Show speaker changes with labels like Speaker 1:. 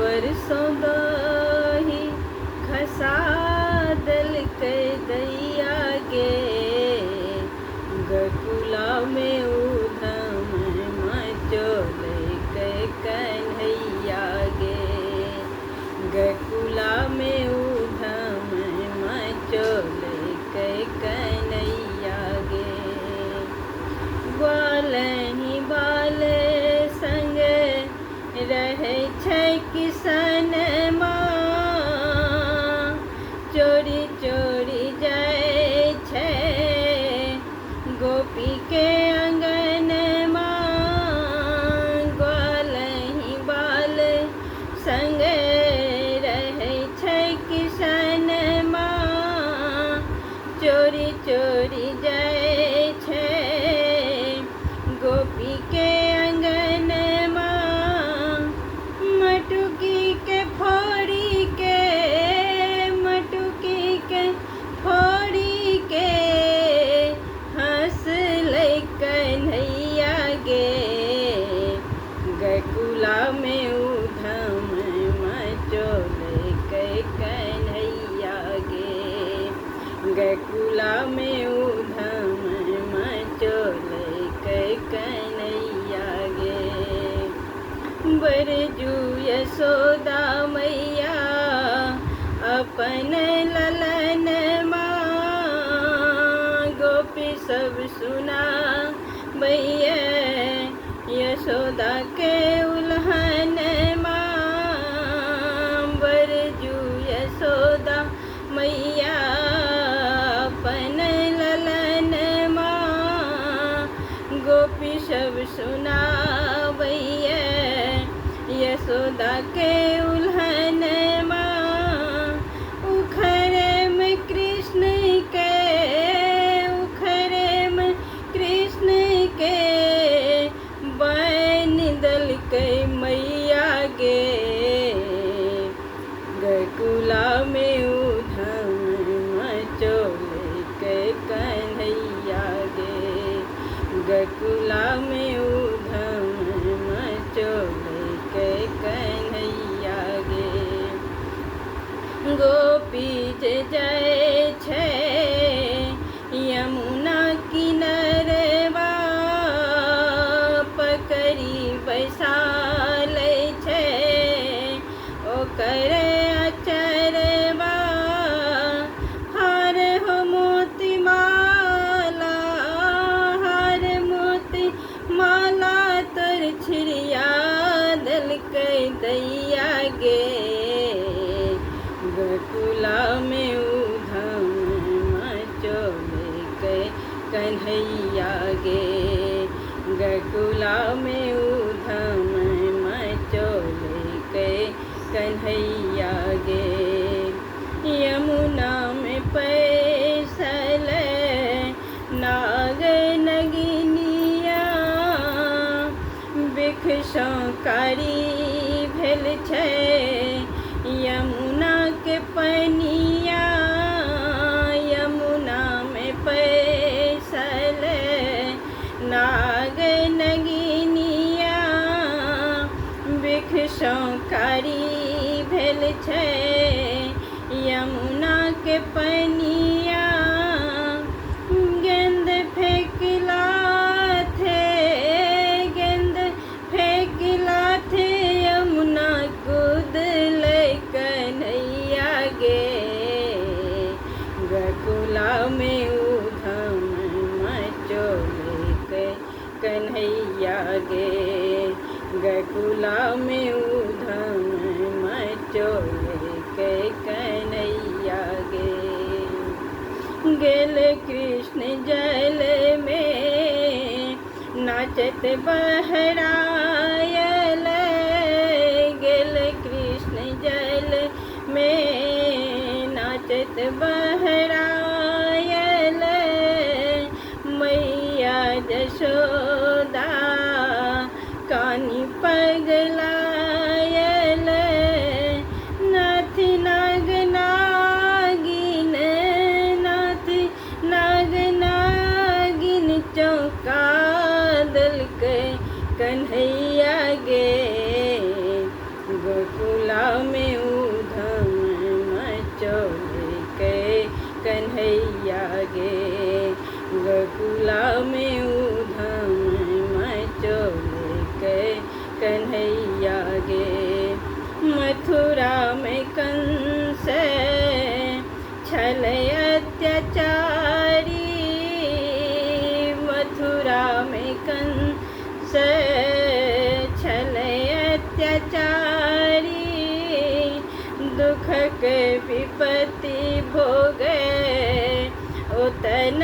Speaker 1: परसों दही खसा दल के दैया गे, गकुला में उधम मचोल के कन्हैया गे, गकुला में उधम मचोल के कन्हैया गे। ग्वाल ही बाल संग रहे छै किसन माँ, चोरी चोरी जाए छै गोपी के अंगन माँ। ग्वाल ही बाल संग रहे छै किसन माँ, चोरी चोरी जाए छै गोपी के अंगन माँ। मटुकी के फोड़ी के, मटुकी के फोड़ी के हंस ले कन्हैया गे, गकुला में उधम मचोल के कन्हैया गे, गकुला में उधम मचोल के कन्हैया गे। बरजू यशोदा मैया अपन ललन माँ, गोपी सब सुना भैया यशोदा के उल्हन माँ। बरजू यशोदा मैया अपन ललन माँ, गोपी सब सुना भैया यशोदा के उल्हन माँ। उखरे में कृष्ण के, उखरे में कृष्ण के बैन दल के मैया गे, गकुला में उधम मचोल के कन्हैया गे, गकुला में उधम मचोल के कन्हैया गे। गोपी जे जाए छै यमुना किनरवा, पकड़ी बैसाल छै ओकर अचरवा। हार हो मोती माला, हार मोती माला तोर छिड़िया दल के दैया गे, गकुला में उधम मचोल के कन्हैया गे, गकुला में उधम मचोल के कन्हैया गे। यमुना में पैसल नाग नगिनिया, भिक्षुकारी भेल छै यमुना के पनिया। यमुना में पैसल नाग नगिनिया, भिक्षुकारी भेल छै यमुना के पनिया। गेंद फेंकला थे, गेंद फेंकला थे यमुना कूद ले कन्हैया गे, गकुला में उधम मचोल के कन्हैया गे, गकुला में उधम मचोल के कन्हैया गे। गेल कृष्ण जल में नाचत बहरायल, गेल कृष्ण जल में नाचत बहरायल। मैया यशोदा कानी पगलायल, नाथी नाग नागिन, नाथी नाग नागिन चौका दल के कन्हैया गे, गोकुला लागे। मथुरा में कंस छल अत्याचारी, मथुरा में कंस छल अत्याचारी। दुख के विपत्ति भोगे उतन